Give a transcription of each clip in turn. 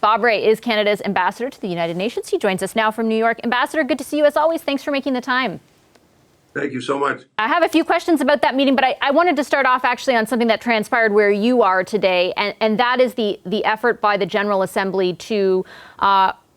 Bob Rae is Canada's ambassador to the United Nations. He joins us now from New York. Ambassador, good to see you as always. Thanks for making the time. Thank you so much. I have a few questions about that meeting, but I wanted to start off actually on something that transpired where you are today, and that is the effort by the General Assembly to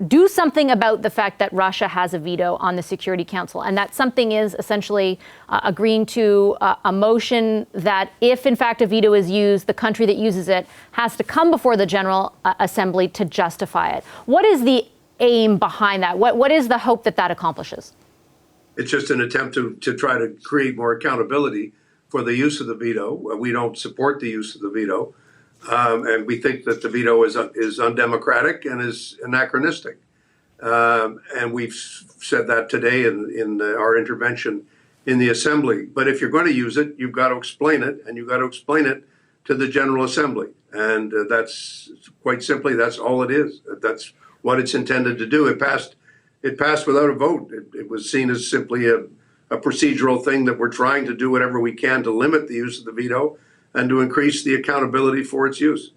do something about the fact that Russia has a veto on the Security Council. And that something is essentially agreeing to a motion that if, in fact, a veto is used, the country that uses it has to come before the General Assembly to justify it. What is the aim behind that? What is the hope that that accomplishes? It's just an attempt to try to create more accountability for the use of the veto. We don't support the use of the veto. And we think that the veto is undemocratic and is anachronistic. And we've said that today in our intervention in the Assembly. But if you're going to use it, you've got to explain it, and you've got to explain it to the General Assembly. And that's quite simply, that's all it is. That's what it's intended to do. It passed without a vote. It was seen as simply a procedural thing that we're trying to do whatever we can to limit the use of the veto and to increase the accountability for its use.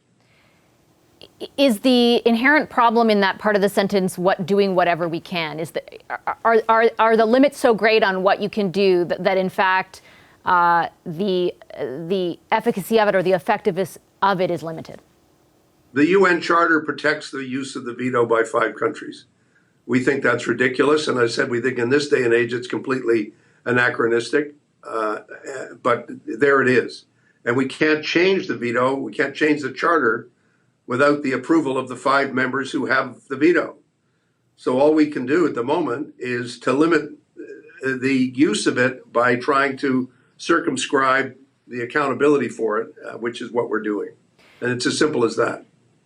Is the inherent problem in that part of the sentence doing whatever we can? Are the limits so great on what you can do that in fact the efficacy of it or the effectiveness of it is limited? The UN Charter protects the use of the veto by 5 countries. We think that's ridiculous, and I said we think in this day and age it's completely anachronistic, but there it is. And we can't change the veto, we can't change the charter without the approval of the 5 members who have the veto. So all we can do at the moment is to limit the use of it by trying to circumscribe the accountability for it, which is what we're doing. And it's as simple as that.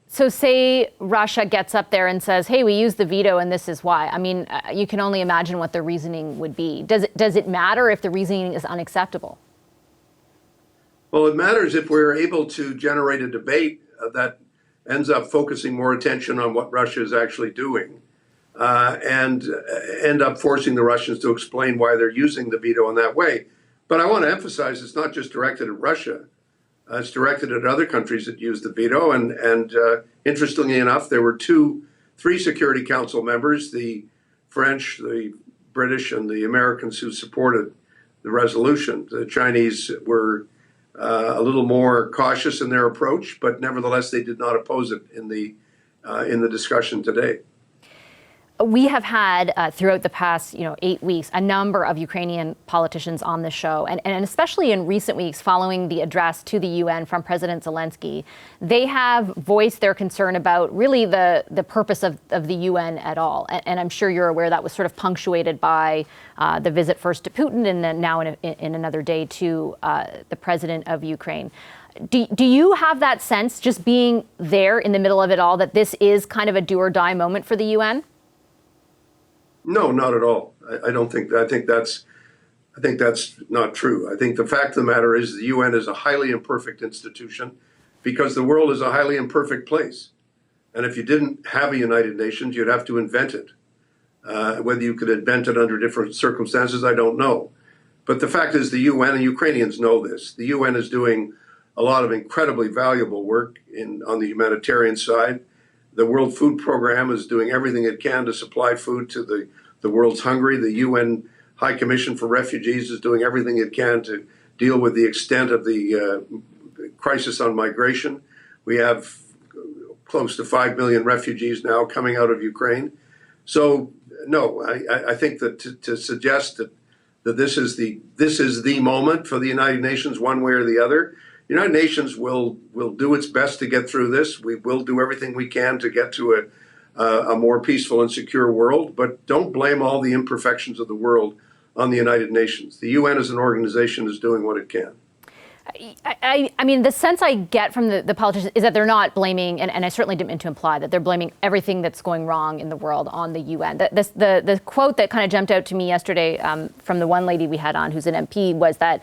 So say Russia gets up there and says, hey, we used the veto and this is why. I mean, you can only imagine what the reasoning would be. Does it matter if the reasoning is unacceptable? Well, it matters if we're able to generate a debate that ends up focusing more attention on what Russia is actually doing and end up forcing the Russians to explain why they're using the veto in that way. But I want to emphasize it's not just directed at Russia. It's directed at other countries that use the veto. And interestingly enough, there were 3 Security Council members, the French, the British, and the Americans who supported the resolution. The Chinese were a little more cautious in their approach, but nevertheless, they did not oppose it in the discussion today. We have had throughout the past 8 weeks a number of Ukrainian politicians on the show, and especially in recent weeks following the address to the UN from President Zelensky, they have voiced their concern about really the purpose of the UN at all. And I'm sure you're aware that was sort of punctuated by the visit first to Putin and then now in another day to the president of Ukraine. Do you have that sense, just being there in the middle of it all, that this is kind of a do or die moment for the UN? No, not at all. I think that's not true. I think the fact of the matter is the UN is a highly imperfect institution because the world is a highly imperfect place. And if you didn't have a United Nations, you'd have to invent it. Whether you could invent it under different circumstances, I don't know. But the fact is the UN, and Ukrainians know this, the UN is doing a lot of incredibly valuable work on the humanitarian side. The World Food Program is doing everything it can to supply food to the world's hungry. The UN High Commission for Refugees is doing everything it can to deal with the extent of the crisis on migration. We have close to 5 million refugees now coming out of Ukraine. So, no, I think that to suggest that this is the moment for the United Nations one way or the other, the United Nations will do its best to get through this. We will do everything we can to get to a more peaceful and secure world, but don't blame all the imperfections of the world on the United Nations. The UN as an organization is doing what it can. I mean, the sense I get from the politicians is that they're not blaming, and I certainly didn't mean to imply that they're blaming everything that's going wrong in the world on the UN. The quote that kind of jumped out to me yesterday from the one lady we had on who's an MP was that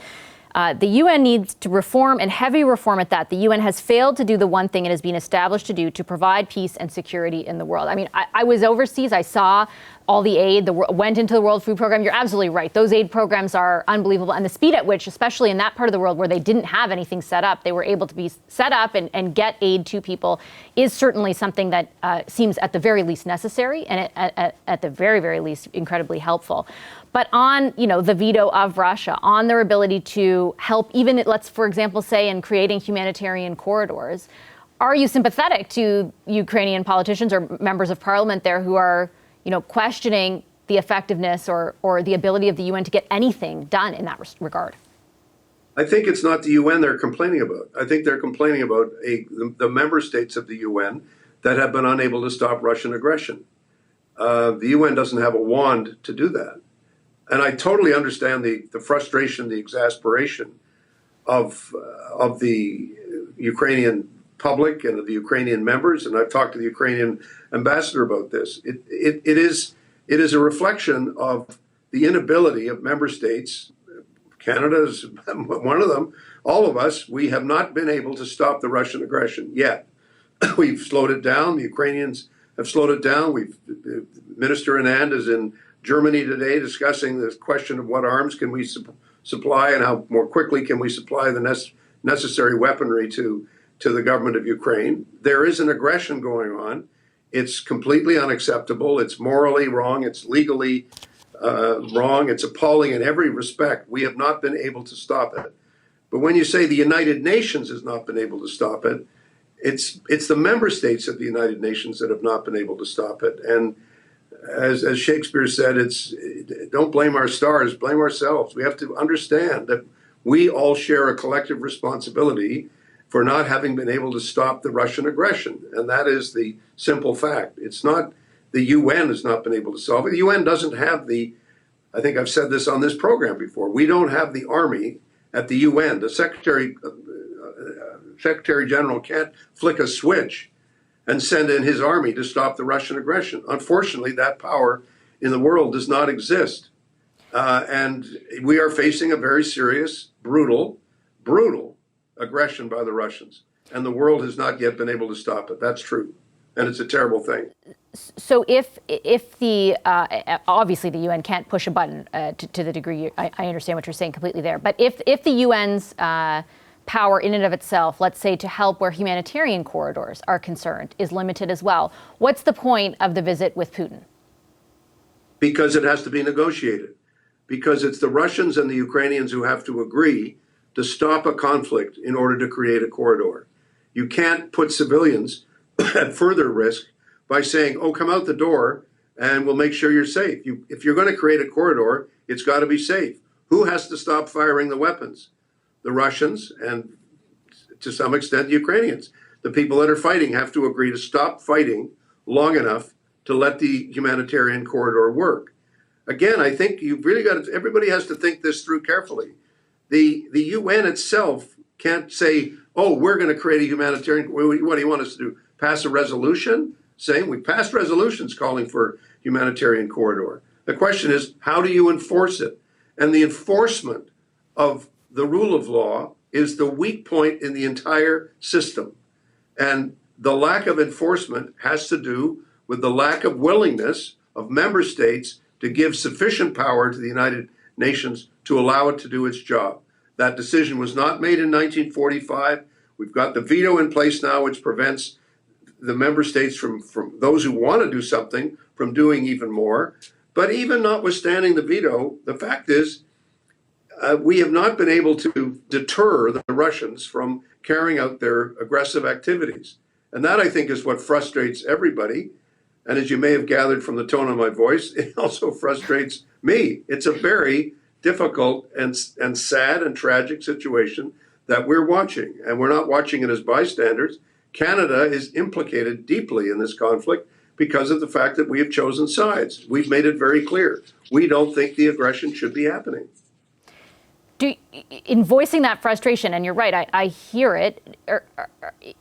The UN needs to reform, and heavy reform at that. The UN has failed to do the one thing it has been established to do, to provide peace and security in the world. I mean, I was overseas. I saw all the aid went into the World Food Program. You're absolutely right. Those aid programs are unbelievable. And the speed at which, especially in that part of the world where they didn't have anything set up, they were able to be set up and get aid to people is certainly something that seems at the very least necessary and at the very, very least incredibly helpful. But on, the veto of Russia, on their ability to help, even let's, for example, say in creating humanitarian corridors, are you sympathetic to Ukrainian politicians or members of parliament there who are, questioning the effectiveness or the ability of the UN to get anything done in that regard? I think it's not the UN they're complaining about. I think they're complaining about the member states of the UN that have been unable to stop Russian aggression. The UN doesn't have a wand to do that. And I totally understand the frustration, the exasperation of the Ukrainian public and of the Ukrainian members. And I've talked to the Ukrainian ambassador about this. It is a reflection of the inability of member states. Canada is one of them. All of us, we have not been able to stop the Russian aggression yet. We've slowed it down. The Ukrainians have slowed it down. Minister Anand is in Germany today discussing the question of what arms can we supply and how more quickly can we supply the necessary weaponry to the government of Ukraine. There is an aggression going on. It's completely unacceptable. It's morally wrong. It's legally wrong. It's appalling in every respect. We have not been able to stop it. But when you say the United Nations has not been able to stop it, it's the member states of the United Nations that have not been able to stop it. And as Shakespeare said, it's don't blame our stars, blame ourselves. We have to understand that we all share a collective responsibility for not having been able to stop the Russian aggression. And that is the simple fact. It's not the UN has not been able to solve it. The UN doesn't have I think I've said this on this program before, we don't have the army at the UN. The Secretary General can't flick a switch and send in his army to stop the Russian aggression. Unfortunately, that power in the world does not exist. And we are facing a very serious, brutal aggression by the Russians. And the world has not yet been able to stop it. That's true. And it's a terrible thing. So if the, obviously the UN can't push a button to the degree, I understand what you're saying completely there, but if the UN's power in and of itself, let's say to help where humanitarian corridors are concerned, is limited as well, what's the point of the visit with Putin? Because it has to be negotiated. Because it's the Russians and the Ukrainians who have to agree to stop a conflict in order to create a corridor. You can't put civilians at further risk by saying, oh, come out the door and we'll make sure you're safe. If you're going to create a corridor, it's got to be safe. Who has to stop firing the weapons? The Russians and to some extent the Ukrainians. The people that are fighting have to agree to stop fighting long enough to let the humanitarian corridor work. Again, I think you've really got to, everybody has to think this through carefully. The UN itself can't say, oh, we're going to create a humanitarian, what do you want us to do? Pass a resolution saying we passed resolutions calling for humanitarian corridor. The question is, how do you enforce it? And the enforcement of the rule of law is the weak point in the entire system. And the lack of enforcement has to do with the lack of willingness of member states to give sufficient power to the United Nations to allow it to do its job. That decision was not made in 1945. We've got the veto in place now, which prevents the member states from those who want to do something from doing even more. But even notwithstanding the veto, the fact is we have not been able to deter the Russians from carrying out their aggressive activities. And that, I think, is what frustrates everybody. And as you may have gathered from the tone of my voice, it also frustrates me. It's a very difficult and sad and tragic situation that we're watching. And we're not watching it as bystanders. Canada is implicated deeply in this conflict because of the fact that we have chosen sides. We've made it very clear. We don't think the aggression should be happening. In voicing that frustration, and you're right, I hear it,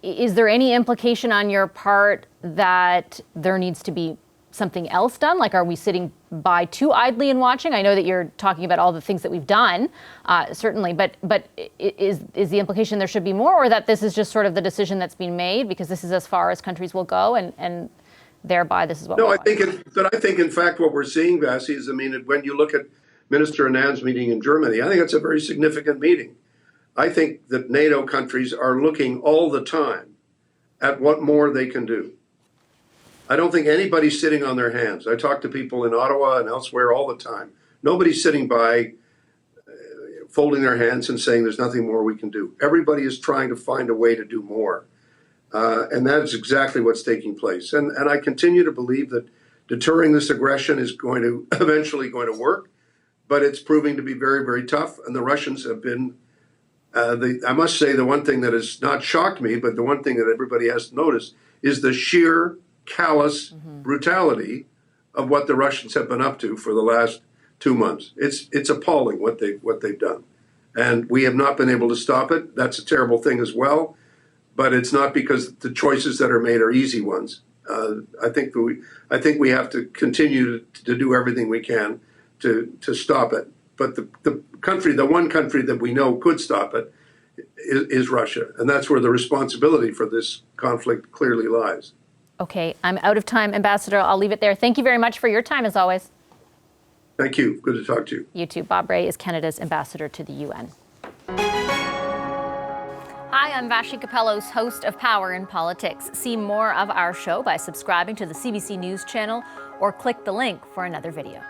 is there any implication on your part that there needs to be something else done? Like, are we sitting by too idly and watching? I know that you're talking about all the things that we've done, certainly, but is the implication there should be more, or that this is just sort of the decision that's been made because this is as far as countries will go, and thereby this is what? No, I think in fact what we're seeing, Vassie, is, I mean, when you look at Minister Annan's meeting in Germany, I think it's a very significant meeting. I think that NATO countries are looking all the time at what more they can do. I don't think anybody's sitting on their hands. I talk to people in Ottawa and elsewhere all the time. Nobody's sitting by folding their hands and saying there's nothing more we can do. Everybody is trying to find a way to do more. And that's exactly what's taking place. And I continue to believe that deterring this aggression is eventually going to work, but it's proving to be very, very tough. And the Russians have been, I must say, the one thing that has not shocked me, but the one thing that everybody has to notice is the sheer callous brutality of what the Russians have been up to for the last 2 months. It's appalling what they've done. And we have not been able to stop it. That's a terrible thing as well. But it's not because the choices that are made are easy ones. I think we have to continue to do everything we can to stop it. But the one country that we know could stop it is Russia, and that's where the responsibility for this conflict clearly lies. Okay, I'm out of time, Ambassador. I'll leave it there. Thank you very much for your time, as always. Thank you. Good to talk to you. You too. Bob Rae is Canada's ambassador to the UN. Hi, I'm Vashi Capellos, host of Power in Politics. See more of our show by subscribing to the CBC News channel or click the link for another video.